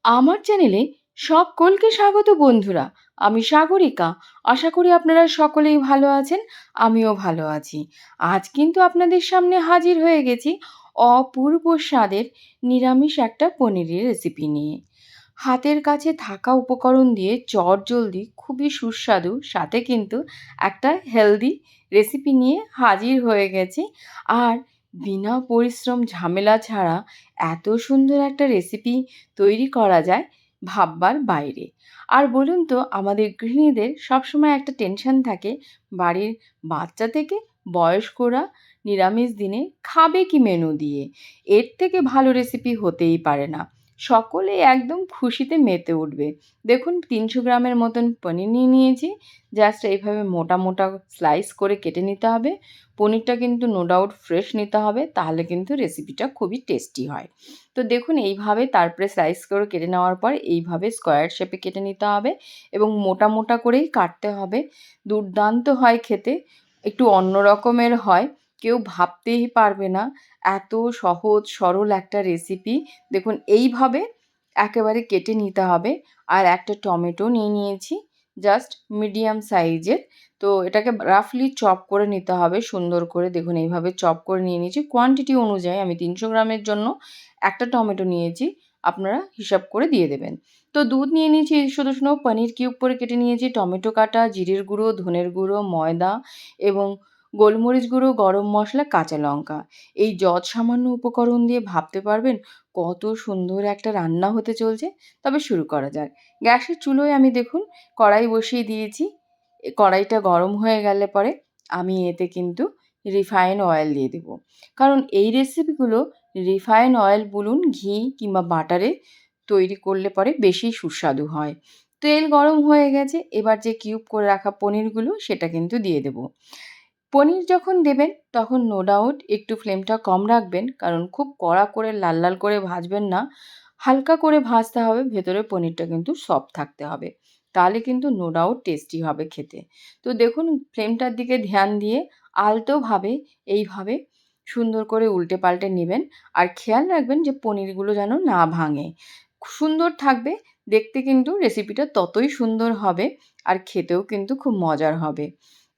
আমার চ্যানেলে সকলকে স্বাগত বন্ধুরা। আমি সাগরিকা। আশা করি আপনারা সকলেই ভালো আছেন। আমিও ভালো আছি। আজ কিন্তু আপনাদের সামনে হাজির হয়ে গেছি অপূর্ব স্বাদের নিরামিষ একটা পনিরের রেসিপি নিয়ে। হাতের কাছে থাকা উপকরণ দিয়ে চটজলদি খুবই সুস্বাদু সাথে কিন্তু একটা হেলদি রেসিপি নিয়ে হাজির হয়ে গেছি। আর বিনা পরিশ্রম ঝামেলা ছাড়া এত সুন্দর একটা রেসিপি তৈরি করা যায় ভাববার বাইরে। আর বলুন তো, আমাদের গৃহিণীদের সবসময় একটা টেনশন থাকে, বাড়ির বাচ্চা থেকে বয়স্করা নিরামিষ দিনে খাবে কি মেনু দিয়ে। এর থেকে ভালো রেসিপি হতেই পারে না। সকলে একদম খুশিতে মেতে উঠবে। দেখুন, ৩০০ গ্রামের মতন পনির নিয়ে নিয়েছি। জাস্ট এইভাবে মোটা মোটা স্লাইস করে কেটে নিতে হবে। পনিরটা কিন্তু নো ডাউট ফ্রেশ নিতে হবে, তাহলে কিন্তু রেসিপিটা খুবই টেস্টি হয়। তো দেখুন, এইভাবে তারপরে স্লাইস করে কেটে নেওয়ার পর এইভাবে স্কোয়ার শেপে কেটে নিতে হবে এবং মোটা মোটা করেই কাটতে হবে। দুর্দান্ত হয় খেতে, একটু অন্য রকমের হয়। কেউ ভাবতেই পারবে না এত সহজ সরল একটা রেসিপি। দেখুন, এইভাবে একেবারে কেটে নিতে হবে। আর একটা টমেটো নিয়ে নিয়েছি, জাস্ট মিডিয়াম সাইজের। তো এটাকে রাফলি চপ করে নিতে হবে সুন্দর করে। দেখুন, এইভাবে চপ করে নিয়ে নিয়েছি। কোয়ান্টিটি অনুযায়ী আমি ৩০০ গ্রামের জন্য একটা টমেটো নিয়েছি, আপনারা হিসাব করে দিয়ে দেবেন। তো দুধ নিয়ে নিয়েছি শুধু শুধু, পনির কিউব করে কেটে নিয়েছি, টমেটো কাটা, জিরের গুঁড়ো, ধনের গুঁড়ো, ময়দা এবং গোলমরিচ গুঁড়ো, গরম মশলা, কাঁচা লঙ্কা। এই যৎ সামান্য উপকরণ দিয়ে ভাবতে পারবেন কত সুন্দর একটা রান্না হতে চলছে। তবে শুরু করা যাক। গ্যাসের চুলোয় আমি দেখুন কড়াই বসিয়ে দিয়েছি। কড়াইটা গরম হয়ে গেলে পরে আমি এতে কিন্তু রিফাইন অয়েল দিয়ে দেবো। কারণ এই রেসিপিগুলো রিফাইন অয়েল বলুন, ঘি কিংবা বাটারে তৈরি করলে পরে বেশি সুস্বাদু হয়। তেল গরম হয়ে গেছে, এবার যে কিউব করে রাখা পনিরগুলো সেটা কিন্তু দিয়ে দেবো। পনির যখন দেবেন তখন নো ডাউট একটু ফ্লেমটা কম রাখবেন, কারণ খুব কড়া করে লাল লাল করে ভাজবেন না। হালকা করে ভাজতে হবে, ভেতরে পনিরটা কিন্তু সফট থাকতে হবে। তাহলে কিন্তু নো ডাউট টেস্টি হবে খেতে। তো দেখুন, ফ্লেমটার দিকে ধ্যান দিয়ে আলতোভাবে এইভাবে সুন্দর করে উল্টে পাল্টে নেবেন। আর খেয়াল রাখবেন যে পনিরগুলো যেন না ভাঙে। সুন্দর থাকবে দেখতে, কিন্তু রেসিপিটা ততই সুন্দর হবে আর খেতেও কিন্তু খুব মজার হবে।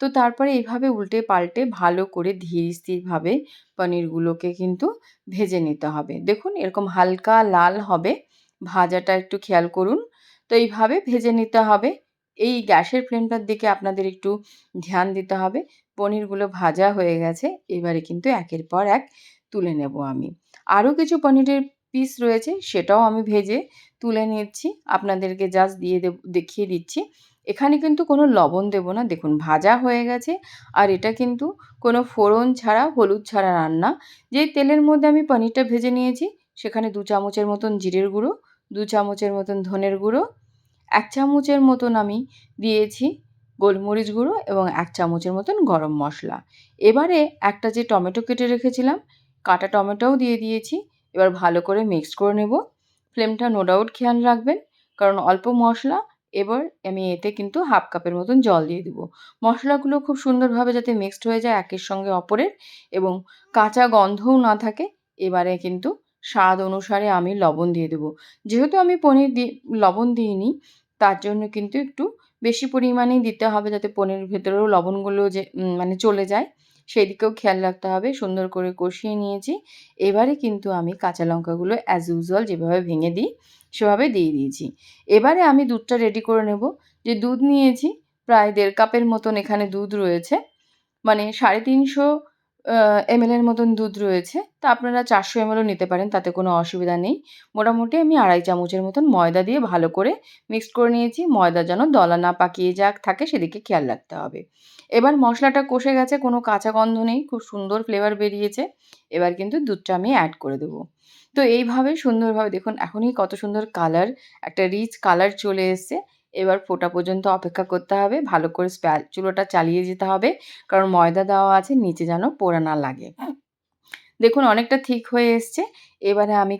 তো তারপরে এইভাবে উল্টে পাল্টে ভালো করে ধীর স্থিরভাবে পনিরগুলোকে কিন্তু ভেজে নিতে হবে। দেখুন, এরকম হালকা লাল হবে, ভাজাটা একটু খেয়াল করুন। তো এইভাবে ভেজে নিতে হবে। এই গ্যাসের ফ্লেমটার দিকে আপনাদের একটু ধ্যান দিতে হবে। পনিরগুলো ভাজা হয়ে গেছে, এবারে কিন্তু একের পর এক তুলে নেব আমি। আরও কিছু পনিরের পিস রয়েছে, সেটাও আমি ভেজে তুলে নিচ্ছি। আপনাদেরকে জাস্ট দেখিয়ে দিচ্ছি। এখানে কিন্তু কোনো লবণ দেব না। দেখুন, ভাজা হয়ে গেছে। আর এটা কিন্তু কোনো ফোড়ন ছাড়া, হলুদ ছাড়া রান্না। যেই তেলের মধ্যে আমি পনিরটা ভেজে নিয়েছি, সেখানে ২ চামচের মতন জিরের গুঁড়ো, ২ চামচের মতন ধনের গুঁড়ো, ১ চামচের মতন আমি দিয়েছি গোলমরিচ গুঁড়ো এবং ১ চামচের মতন গরম মশলা। এবারে একটা যে টমেটো কেটে রেখেছিলাম, কাটা টমেটোও দিয়ে দিয়েছি। এবার ভালো করে মিক্সড করে নেব। ফ্লেমটা নো ডাউট খেয়াল রাখবেন, কারণ অল্প মশলা। এবার আমি এতে কিন্তু 1/2 কাপের মতন জল দিয়ে দেবো। মশলাগুলো খুব সুন্দরভাবে যাতে মিক্সড হয়ে যায় একের সঙ্গে অপরের এবং কাঁচা গন্ধও না থাকে। এবারে কিন্তু স্বাদ অনুসারে আমি লবণ দিয়ে দেবো। যেহেতু আমি পনির লবণ দিইনি, তার জন্য কিন্তু একটু বেশি পরিমাণেই দিতে হবে, যাতে পনিরের ভেতরেও লবণগুলো যে মানে চলে যায়, সেদিকেও খেয়াল রাখতে হবে। সুন্দর করে কষিয়ে নিয়েছি। এবারে কিন্তু আমি কাঁচা লঙ্কাগুলো অ্যাজ ইউজুয়াল যেভাবে ভেঙে দিই, সেভাবে দিয়ে দিয়েছি। এবারে আমি দুধটা রেডি করে নেব। যে দুধ নিয়েছি, প্রায় ১.৫ কাপের মতন এখানে দুধ রয়েছে। মানে ৩৫০ এমএল এর মতন দুধ রয়েছে। তো আপনারা ৪০০ এমএলও নিতে পারেন, তাতে কোনো অসুবিধা নেই। মোটামুটি আমি ২.৫ চামচের মতন ময়দা দিয়ে ভালো করে মিক্সড করে নিয়েছি। ময়দা যেন দলা না পাকিয়ে থাকে সেদিকে খেয়াল রাখতে হবে। এবার মশলাটা কষে গেছে, কোনো কাঁচা গন্ধ নেই, খুব সুন্দর ফ্লেভার বেরিয়েছে। এবার কিন্তু দুধটা আমি অ্যাড করে দেবো। তো এইভাবে সুন্দরভাবে দেখুন, এখনই কত সুন্দর কালার, একটা রিচ কালার চলে এসছে। এবার ফোটা পর্যন্ত অপেক্ষা করতে হবে। ভালো করে চুলোটা চালিয়ে যেতে হবে, কারণ ময়দা দেওয়া আছে, নিচে যেন পোড়া না লাগে। দেখুন, অনেকটা ঠিক হয়ে এসছে। এবারে আমি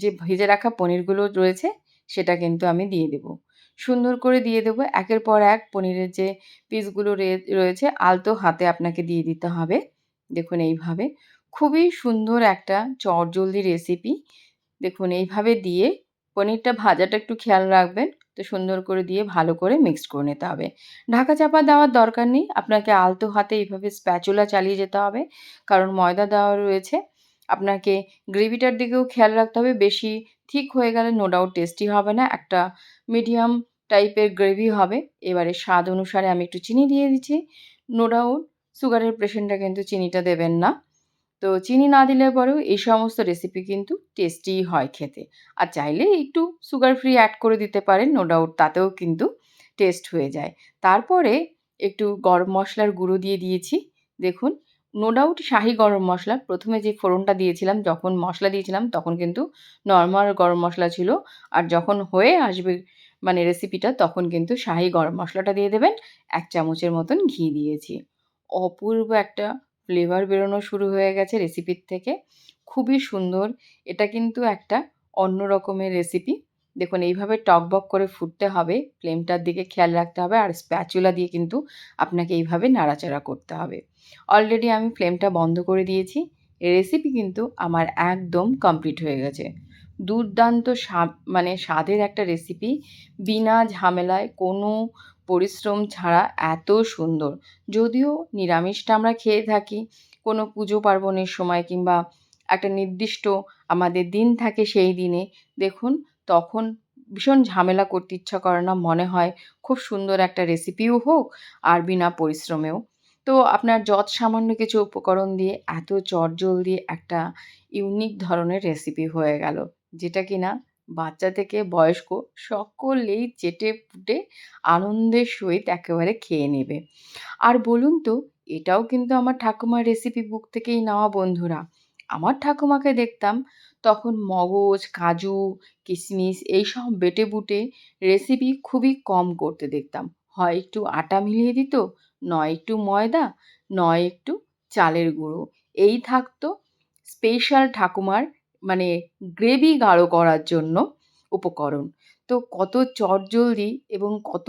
যে ভেজে রাখা পনিরগুলো রয়েছে, সেটা কিন্তু আমি দিয়ে দেবো। সুন্দর করে দিয়ে দেবো। একের পর এক পনিরের যে পিসগুলো রয়েছে আলতো হাতে আপনাকে দিয়ে দিতে হবে। দেখুন, এইভাবে খুবই সুন্দর একটা চটজলদি রেসিপি। দেখুন, এইভাবে দিয়ে পনিরটা ভাজাটা একটু খেয়াল রাখবেন। তো সুন্দর করে দিয়ে ভালো করে মিক্সড করে নিতে হবে। ঢাকা চাপা দেওয়ার দরকার নেই। আপনাকে আলতো হাতে এইভাবে স্প্যাচুলা চালিয়ে যেতে হবে। কারণ ময়দা দেওয়া রয়েছে। আপনাকে গ্রেভিটার দিকেও খেয়াল রাখতে হবে। বেশি থিক হয়ে গেলে নো ডাউট টেস্টি হবে না। একটা মিডিয়াম টাইপের গ্রেভি হবে। এবারে স্বাদ অনুসারে আমি একটু চিনি দিয়ে দিচ্ছি। নো ডাউট সুগারের পেশেন্টরা কিন্তু চিনিটা দেবেন না। তো চিনি না দিলে পরেও এই সমস্ত রেসিপি কিন্তু টেস্টিই হয় খেতে। আর চাইলে একটু সুগার ফ্রি অ্যাড করে দিতে পারেন, নো ডাউট তাতেও কিন্তু টেস্ট হয়ে যায়। তারপরে একটু গরম মশলার গুঁড়ো দিয়ে দিয়েছি। দেখুন, নো ডাউট শাহি গরম মশলা। ১ম এ যে ফোড়নটা দিয়েছিলাম, যখন মশলা দিয়েছিলাম তখন কিন্তু নরমাল গরম মশলা ছিল। আর যখন হয়ে আসবে মানে রেসিপিটা, তখন কিন্তু শাহি গরম মশলাটা দিয়ে দেবেন। ১ চামচের মতন ঘি দিয়েছি। অপূর্ব একটা ফ্লেভার বেরোনো শুরু হয়ে গেছে রেসিপির থেকে। খুবই সুন্দর। এটা কিন্তু একটা অন্য রকমের রেসিপি। দেখুন এইভাবে টগবগ করে ফুটতে হবে। ফ্লেমটার দিকে খেয়াল রাখতে হবে। আর স্প্যাচুলা দিয়ে কিন্তু আপনাকে এইভাবে নাড়াচাড়া করতে হবে। অলরেডি আমি ফ্লেমটা বন্ধ করে দিয়েছি। এই রেসিপি কিন্তু আমার একদম কমপ্লিট হয়ে গেছে। দুর্দান্ত মানে স্বাদের একটা রেসিপি। বিনা ঝামেলায় কোনো পরিশ্রম ছাড়া এত সুন্দর। যদিও নিরামিষটা আমরা খেয়ে থাকি কোনো পুজো পার্বণের সময় কিংবা একটা নির্দিষ্ট আমাদের দিন থাকে সেই দিনে, দেখুন তখন ভীষণ ঝামেলা করতে ইচ্ছা করে না। মনে হয় খুব সুন্দর একটা রেসিপিও হোক আর বিনা পরিশ্রমেও। তো আপনার সামান্য কিছু উপকরণ দিয়ে এত চটজলদি একটা ইউনিক ধরনের রেসিপি হয়ে গেল। যেটা কিনা বাচ্চা থেকে বয়স্ক সকলেই চেটেপুটে আনন্দের সহিত একেবারে খেয়ে নেবে। আর বলুন তো, এটাও কিন্তু আমার ঠাকুমার রেসিপি বুক থেকেই নেওয়া বন্ধুরা। আমার ঠাকুমাকে দেখতাম তখন মগজ, কাজু, কিশমিশ এইসব বেটেবুটে রেসিপি খুবই কম করতে দেখতাম। হয় একটু আটা মিলিয়ে দিত, নয় একটু ময়দা, নয় একটু চালের গুঁড়ো। এই থাকতো স্পেশাল ঠাকুমার মানে গ্রেভি গাঢ় করার জন্য উপকরণ। তো কত চটজলদি এবং কত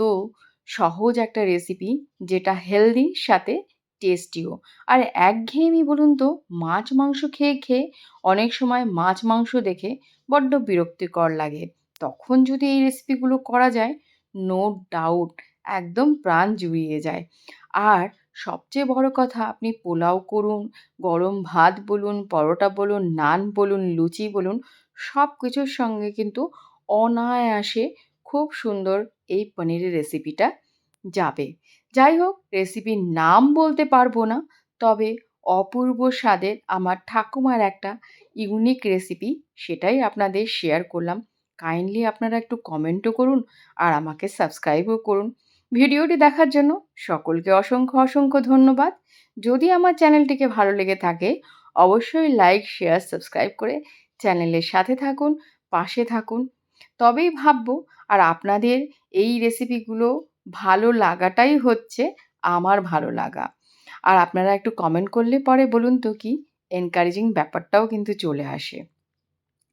সহজ একটা রেসিপি, যেটা হেলদি সাথে টেস্টিও। আর একঘেয়েমি বলুন তো, মাছ মাংস খেয়ে খেয়ে অনেক সময় মাছ মাংস দেখে বড্ড বিরক্তিকর লাগে। তখন যদি এই রেসিপিগুলো করা যায়, নো ডাউট একদম প্রাণ জুড়িয়ে যায়। আর সবচেয়ে বড় কথা, আপনি পোলাও করুন, গরম ভাত বলুন, পরোটা বলুন, নান বলুন, লুচি বলুন, সব কিছুর সঙ্গে কিন্তু অনায়াসে খুব সুন্দর এই পনিরের রেসিপিটা যাবে। যাই হোক, রেসিপির নাম বলতে পারবো না, তবে অপূর্ব স্বাদের আমার ঠাকুমার একটা ইউনিক রেসিপি, সেটাই আপনাদের শেয়ার করলাম। কাইন্ডলি আপনারা একটু কমেন্টও করুন আর আমাকে সাবস্ক্রাইবও করুন। ভিডিওটি দেখার জন্য সকলকে অসংখ্য অসংখ্য ধন্যবাদ। যদি আমার চ্যানেলটিকে ভালো লেগে থাকে, অবশ্যই লাইক, শেয়ার, সাবস্ক্রাইব করে চ্যানেলের সাথে থাকুন, পাশে থাকুন। তবেই ভাববো আর আপনাদের এই রেসিপিগুলো ভালো লাগাটাই হচ্ছে আমার ভালো লাগা। আর আপনারা একটু কমেন্ট করলে পরে বলুন তো কি এনকারেজিং ব্যাপারটাও কিন্তু চলে আসে।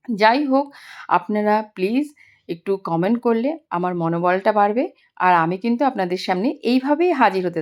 যাই হোক, আপনারা প্লিজ একটু কমেন্ট করলে আমার মনোবলটা বাড়বে। আর আমি কিন্তু আপনাদের সামনে এইভাবেই হাজির হতে